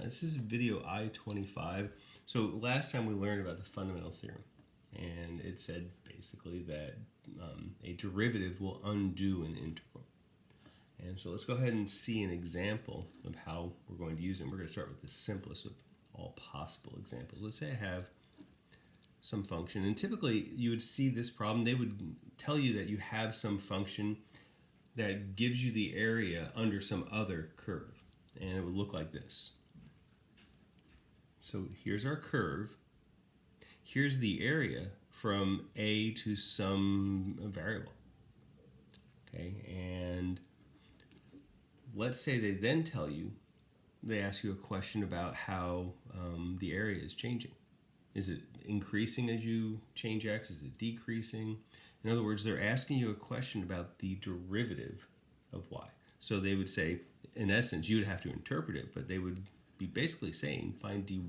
This is video I25. So last time we learned about the fundamental theorem, and it said basically that a derivative will undo an integral. And so let's go ahead and see an example of how we're going to use it. We're going to start with the simplest of all possible examples. Let's say I have some function, and typically you would see this problem. They would tell you that you have some function that gives you the area under some other curve, and it would look like this. So here's our curve. Here's the area from a to some variable. Okay, and let's say they then tell you, they ask you a question about how the area is changing. Is it increasing as you change x? Is it decreasing? In other words, they're asking you a question about the derivative of y. So they would say, in essence, you would have to interpret it, but they would be basically saying, find dy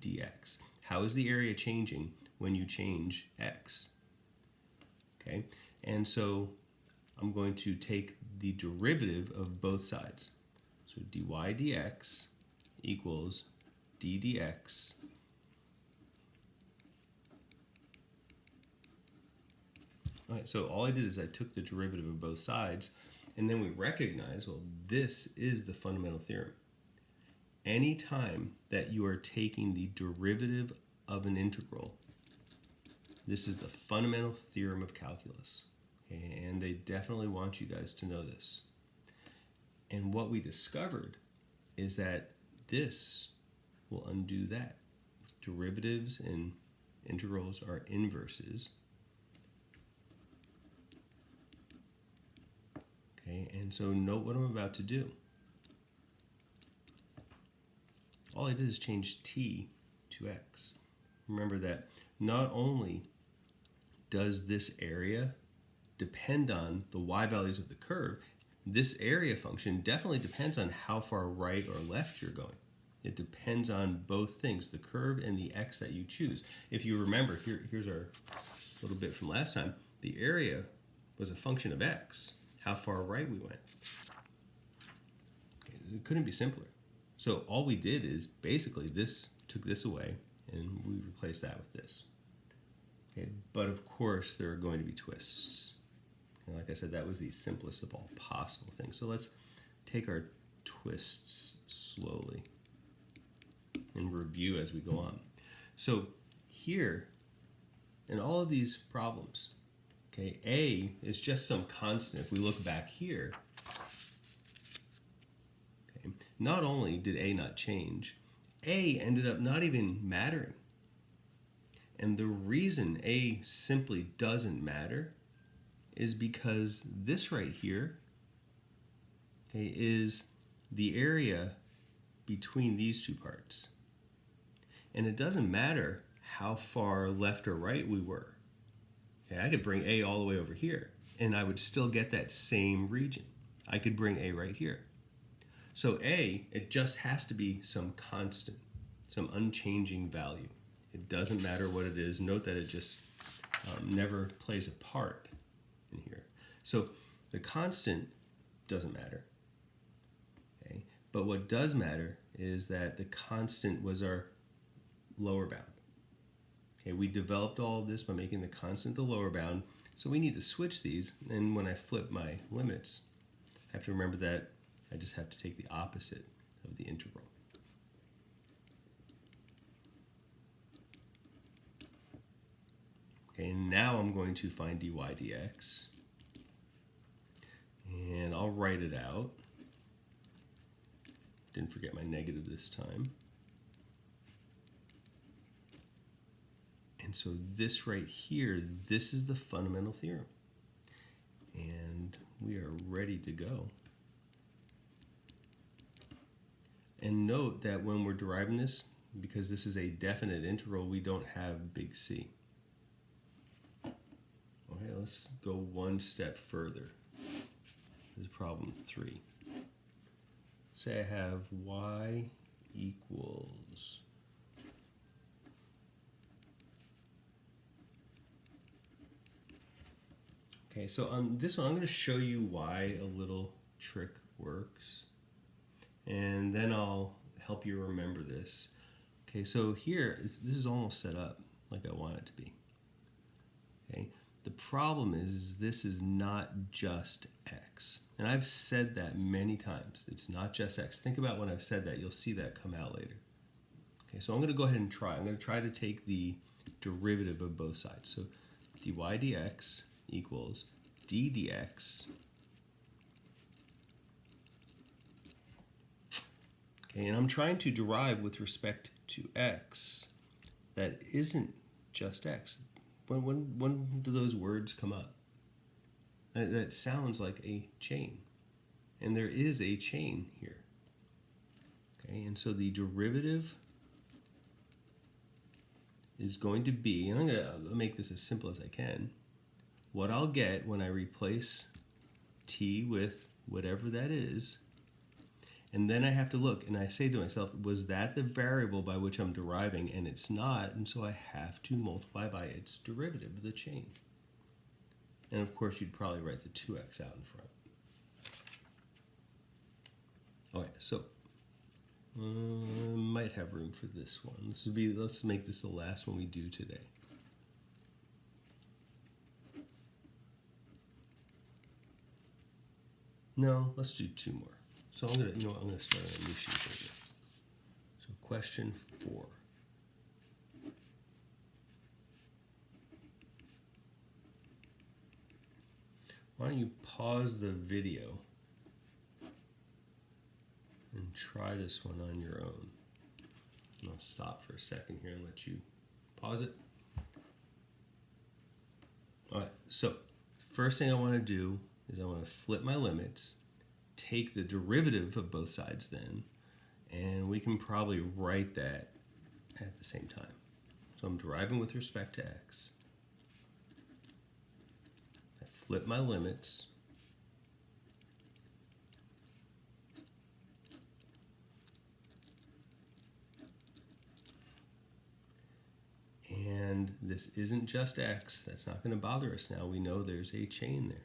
dx. How is the area changing when you change x? Okay, and so I'm going to take the derivative of both sides. So dy dx equals d dx All right, so all I did is I took the derivative of both sides, and then we recognize, well, this is the fundamental theorem. Anytime that you are taking the derivative of an integral, this is the fundamental theorem of calculus. Okay? And they definitely want you guys to know this. And what we discovered is that this will undo that. Derivatives and integrals are inverses. Okay, and so note what I'm about to do. All I did is change t to x. Remember that not only does this area depend on the y values of the curve, this area function definitely depends on how far right or left you're going. It depends on both things, the curve and the x that you choose. If you remember, here's our little bit from last time. The area was a function of x, how far right we went. Okay, it couldn't be simpler. So all we did is basically took this away and we replaced that with this. Okay, but of course there are going to be twists. And like I said, that was the simplest of all possible things. So let's take our twists slowly and review as we go on. So here, in all of these problems, okay, a is just some constant. If we look back here, okay, not only did a not change, a ended up not even mattering. And the reason a simply doesn't matter is because this right here, okay, is the area between these two parts. And it doesn't matter how far left or right we were. Okay, I could bring a all the way over here, and I would still get that same region. I could bring a right here. So a, it just has to be some constant, some unchanging value. It doesn't matter what it is. Note that it just never plays a part in here. So the constant doesn't matter. Okay? But what does matter is that the constant was our lower bound. Okay, we developed all of this by making the constant the lower bound, so we need to switch these, and when I flip my limits, I have to remember that I just have to take the opposite of the integral. Okay, and now I'm going to find dy dx, and I'll write it out. Didn't forget my negative this time. And so this right here, this is the fundamental theorem. And we are ready to go. And note that when we're deriving this, because this is a definite integral, we don't have big C. Okay, let's go one step further. This is problem 3. Say I have y equals okay, so on this one, I'm going to show you why a little trick works, and then I'll help you remember this. Okay, so here, this is almost set up like I want it to be. Okay, the problem is this is not just x. And I've said that many times. It's not just x. Think about when I've said that. You'll see that come out later. Okay, so I'm going to go ahead and try. I'm going to try to take the derivative of both sides. So dy dx equals d dx. Okay, and I'm trying to derive with respect to x that isn't just x. When do those words come up? That sounds like a chain. And there is a chain here. Okay, and so the derivative is going to be, and I'm going to make this as simple as I can, what I'll get when I replace t with whatever that is, and then I have to look, and I say to myself, was that the variable by which I'm deriving? And it's not, and so I have to multiply by its derivative of the chain. And of course, you'd probably write the 2x out in front. Okay, so might have room for this one. Let's make this the last one we do today. No, let's do 2 more. So I'm gonna start on a new sheet here. So question 4. Why don't you pause the video and try this one on your own. And I'll stop for a second here and let you pause it. All right, so first thing I want to do is I want to flip my limits, take the derivative of both sides then, and we can probably write that at the same time. So I'm deriving with respect to x. I flip my limits. And this isn't just x. That's not going to bother us now. We know there's a chain there.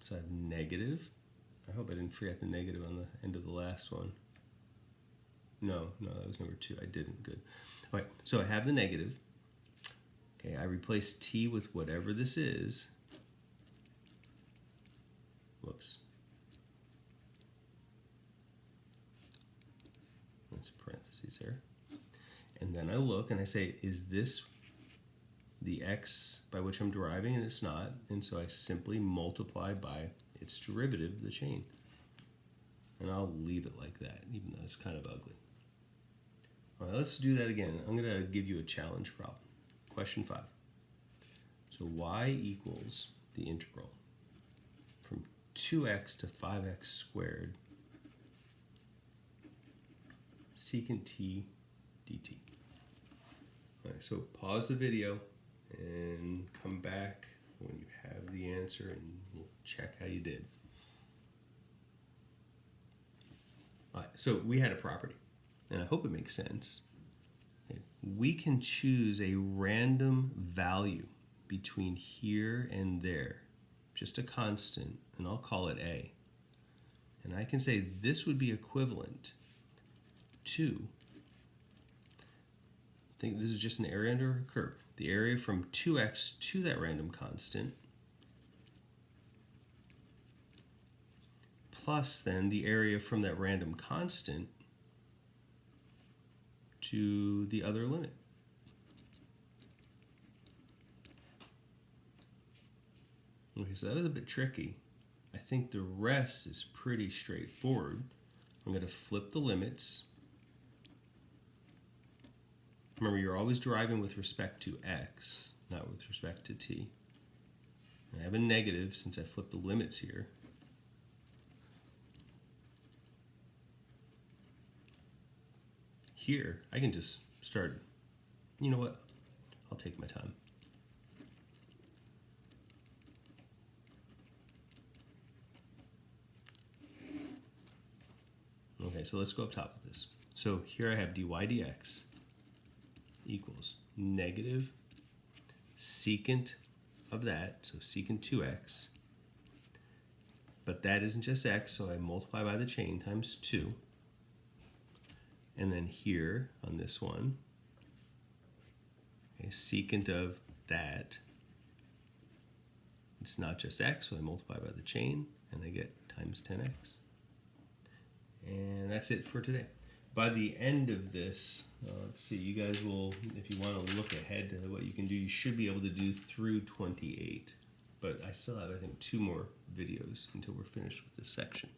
So I have negative. I hope I didn't forget the negative on the end of the last one. No, that was number 2. I didn't. Good. All right, so I have the negative. Okay, I replace t with whatever this is. Whoops. That's parentheses there. And then I look and I say, is this the x by which I'm deriving? And it's not. And so I simply multiply by its derivative, the chain. And I'll leave it like that, even though it's kind of ugly. All right, let's do that again. I'm going to give you a challenge problem. Question 5. So y equals the integral from 2x to 5x squared secant t dt. All right, so pause the video and come back when you have the answer and we'll check how you did. All right, so we had a property, and I hope it makes sense. Okay, we can choose a random value between here and there, just a constant, and I'll call it a. And I can say this would be equivalent to, I think this is just an area under a curve, the area from 2x to that random constant, plus then the area from that random constant to the other limit. Okay, so that was a bit tricky. I think the rest is pretty straightforward. I'm going to flip the limits. Remember, you're always deriving with respect to x, not with respect to t. I have a negative since I flipped the limits here. Here, I can just start, you know what, I'll take my time. Okay, so let's go up top of this. So here I have dy dx equals negative secant of that, so secant 2x. But that isn't just x, so I multiply by the chain times 2. And then here on this one, a secant of that, it's not just x, so I multiply by the chain, and I get times 10x. And that's it for today. By the end of this, let's see, you guys will, if you want to look ahead to what you can do, you should be able to do through 28. But I still have, I think, 2 more videos until we're finished with this section.